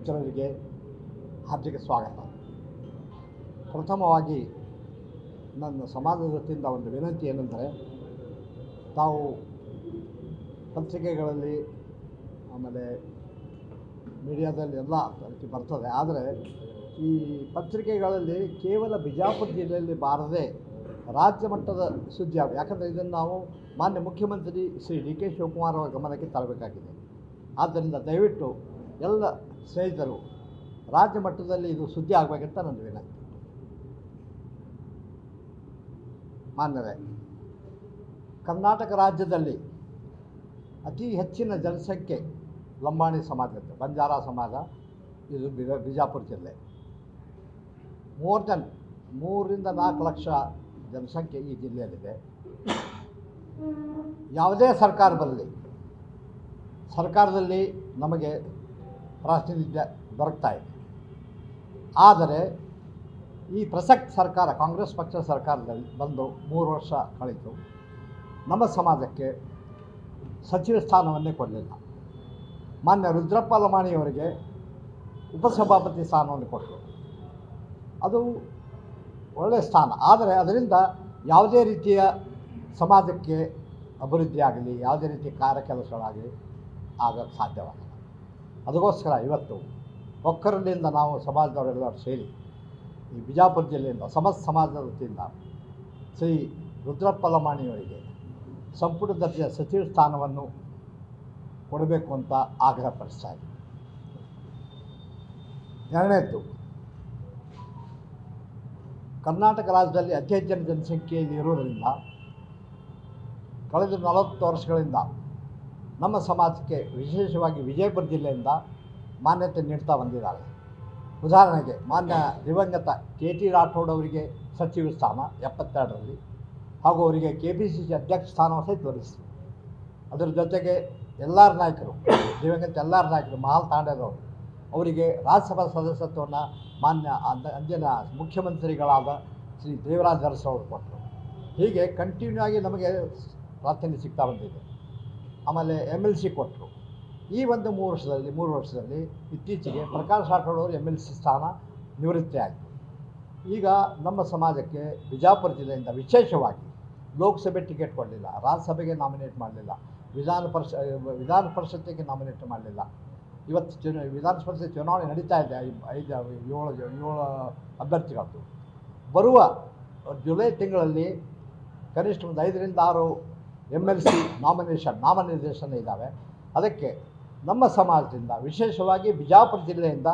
ಮಿತ್ರರಿಗೆ ಹಾರ್ದಿಕ ಸ್ವಾಗತ. ಪ್ರಥಮವಾಗಿ ನನ್ನ ಸಮಾಜದ ವತಿಯಿಂದ ಒಂದು ವಿನಂತಿ ಏನೆಂದರೆ, ತಾವು ಪತ್ರಿಕೆಗಳಲ್ಲಿ ಆಮೇಲೆ ಮೀಡಿಯಾದಲ್ಲಿ ಎಲ್ಲ ರೀತಿ ಬರ್ತದೆ, ಆದರೆ ಈ ಪತ್ರಿಕೆಗಳಲ್ಲಿ ಕೇವಲ ಬಿಜಾಪುರ ಜಿಲ್ಲೆಯಲ್ಲಿ ಬಾರದೆ ರಾಜ್ಯ ಮಟ್ಟದ ಸುದ್ದಿ ಆಗ, ಯಾಕಂದರೆ ಇದನ್ನು ನಾವು ಮಾನ್ಯ ಮುಖ್ಯಮಂತ್ರಿ ಶ್ರೀ ಡಿ ಕೆ ಶಿವಕುಮಾರ್ ಅವರ ಗಮನಕ್ಕೆ ತರಬೇಕಾಗಿದೆ. ಆದ್ದರಿಂದ ದಯವಿಟ್ಟು ಎಲ್ಲ ಸ್ನೇಹಿತರು ರಾಜ್ಯ ಮಟ್ಟದಲ್ಲಿ ಇದು ಸುದ್ದಿ ಆಗಬೇಕಂತ ನನ್ನ ವಿನಂತಿ. ಮಾನ್ಯರೇ, ಕರ್ನಾಟಕ ರಾಜ್ಯದಲ್ಲಿ ಅತಿ ಹೆಚ್ಚಿನ ಜನಸಂಖ್ಯೆ ಲಂಬಾಣಿ ಸಮಾಜದ್ದು, ಬಂಜಾರ ಸಮಾಜ, ಇದು ಬಿಜಾಪುರ ಜಿಲ್ಲೆ. ಮೋರ್ ದೆನ್ 3 ರಿಂದ 4 ಲಕ್ಷ ಜನಸಂಖ್ಯೆ ಈ ಜಿಲ್ಲೆಯಲ್ಲಿದೆ. ಯಾವುದೇ ಸರ್ಕಾರ ಬರಲಿ, ಸರ್ಕಾರದಲ್ಲಿ ನಮಗೆ ಪ್ರಾತಿನಿಧ್ಯ ದೊರಕ್ತಾ ಇದೆ. ಆದರೆ ಈ ಪ್ರಸಕ್ತ ಸರ್ಕಾರ, ಕಾಂಗ್ರೆಸ್ ಪಕ್ಷದ ಸರ್ಕಾರದಲ್ಲಿ ಬಂದು 3 ವರ್ಷ ಕಳೆಯಿತು. ನಮ್ಮ ಸಮಾಜಕ್ಕೆ ಸಚಿವ ಸ್ಥಾನವನ್ನೇ ಕೊಡಲಿಲ್ಲ. ಮಾನ್ಯ ರುದ್ರಪ್ಪ ಲಮಾಣಿಯವರಿಗೆ ಉಪಸಭಾಪತಿ ಸ್ಥಾನವನ್ನು ಕೊಟ್ಟರು. ಅದು ಒಳ್ಳೆಯ ಸ್ಥಾನ, ಆದರೆ ಅದರಿಂದ ಯಾವುದೇ ರೀತಿಯ ಸಮಾಜಕ್ಕೆ ಅಭಿವೃದ್ಧಿ ಆಗಲಿ, ಯಾವುದೇ ರೀತಿಯ ಕಾರ್ಯಕೆಲಸಗಳಾಗಲಿ ಆಗೋಕ್ಕೆ ಸಾಧ್ಯವಾಗಲ್ಲ. ಅದಕ್ಕೋಸ್ಕರ ಇವತ್ತು ಒಕ್ಕರಲಿಂದ ನಾವು ಸಮಾಜದವರೆಲ್ಲರೂ ಸೇರಿ ಈ ಬಿಜಾಪುರ ಜಿಲ್ಲೆಯಿಂದ ಸಮಸ್ತ ಸಮಾಜದ ವತಿಯಿಂದ ಶ್ರೀ ರುದ್ರಪ್ಪ ಲಮಾಣಿಯವರಿಗೆ ಸಂಪುಟ ದರ್ಜೆಯ ಸಚಿವ ಸ್ಥಾನವನ್ನು ಕೊಡಬೇಕು ಅಂತ ಆಗ್ರಹಪಡಿಸ್ತಾ ಇದ್ದೀವಿ. ಎರಡನೇದ್ದು, ಕರ್ನಾಟಕ ರಾಜ್ಯದಲ್ಲಿ ಅತಿ ಹೆಚ್ಚಿನ ಜನಸಂಖ್ಯೆಯಲ್ಲಿ ಇರುವುದರಿಂದ ಕಳೆದ 40 ವರ್ಷಗಳಿಂದ ನಮ್ಮ ಸಮಾಜಕ್ಕೆ ವಿಶೇಷವಾಗಿ ವಿಜಯಪುರ ಜಿಲ್ಲೆಯಿಂದ ಮಾನ್ಯತೆ ನೀಡ್ತಾ ಬಂದಿದ್ದಾರೆ. ಉದಾಹರಣೆಗೆ ಮಾನ್ಯ ದಿವಂಗತ ಕೆ ಟಿ ರಾಠೋಡ್ ಅವರಿಗೆ ಸಚಿವ ಸ್ಥಾನ 72ರಲ್ಲಿ, ಹಾಗೂ ಅವರಿಗೆ KPCC ಅಧ್ಯಕ್ಷ ಸ್ಥಾನವನ್ನು ಸಹಿತ ದೊರಕಿಸಿತು. ಅದರ ಜೊತೆಗೆ ಎಲ್ಲರ ನಾಯಕರು, ದಿವಂಗತ ಎಲ್ಲರ ನಾಯಕರು, ಮಹಾಲ್ ತಾಂಡೇದವರು ಅವರಿಗೆ ರಾಜ್ಯಸಭಾ ಸದಸ್ಯತ್ವವನ್ನು ಮಾನ್ಯ ಅಂದಿನ ಮುಖ್ಯಮಂತ್ರಿಗಳಾದ ಶ್ರೀ ದೇವರಾಜ ಅರಸು ಅವರು ಕೊಟ್ಟರು. ಹೀಗೆ ಕಂಟಿನ್ಯೂ ಆಗಿ ನಮಗೆ ಪ್ರಾತಿನಿಧ್ಯ ಸಿಗ್ತಾ ಬಂದಿದೆ. ಆಮೇಲೆ MLC ಕೊಟ್ಟರು. ಈ ಒಂದು 3 ವರ್ಷದಲ್ಲಿ ಇತ್ತೀಚೆಗೆ ಪ್ರಕಾಶ್ ರಾಠೋಡ್ ಅವರು MLC ಸ್ಥಾನ ನಿವೃತ್ತಿ ಆಯಿತು. ಈಗ ನಮ್ಮ ಸಮಾಜಕ್ಕೆ ಬಿಜಾಪುರ ಜಿಲ್ಲೆಯಿಂದ ವಿಶೇಷವಾಗಿ ಲೋಕಸಭೆ ಟಿಕೆಟ್ ಕೊಡಲಿಲ್ಲ, ರಾಜ್ಯಸಭೆಗೆ ನಾಮಿನೇಟ್ ಮಾಡಲಿಲ್ಲ, ವಿಧಾನ ಪರಿಷತ್ತಿಗೆ ನಾಮಿನೇಟ್ ಮಾಡಲಿಲ್ಲ. ಇವತ್ತು ವಿಧಾನ ಪರಿಷತ್ ಚುನಾವಣೆ ನಡೀತಾ ಇದೆ. 7 ಅಭ್ಯರ್ಥಿಗಳದ್ದು. ಬರುವ ಜುಲೈ ತಿಂಗಳಲ್ಲಿ ಕನಿಷ್ಠ ಒಂದು 5 ರಿಂದ 6 MLC ನಾಮನಿರ್ದೇಶನ ಇದ್ದಾವೆ. ಅದಕ್ಕೆ ನಮ್ಮ ಸಮಾಜದಿಂದ ವಿಶೇಷವಾಗಿ ಬಿಜಾಪುರ ಜಿಲ್ಲೆಯಿಂದ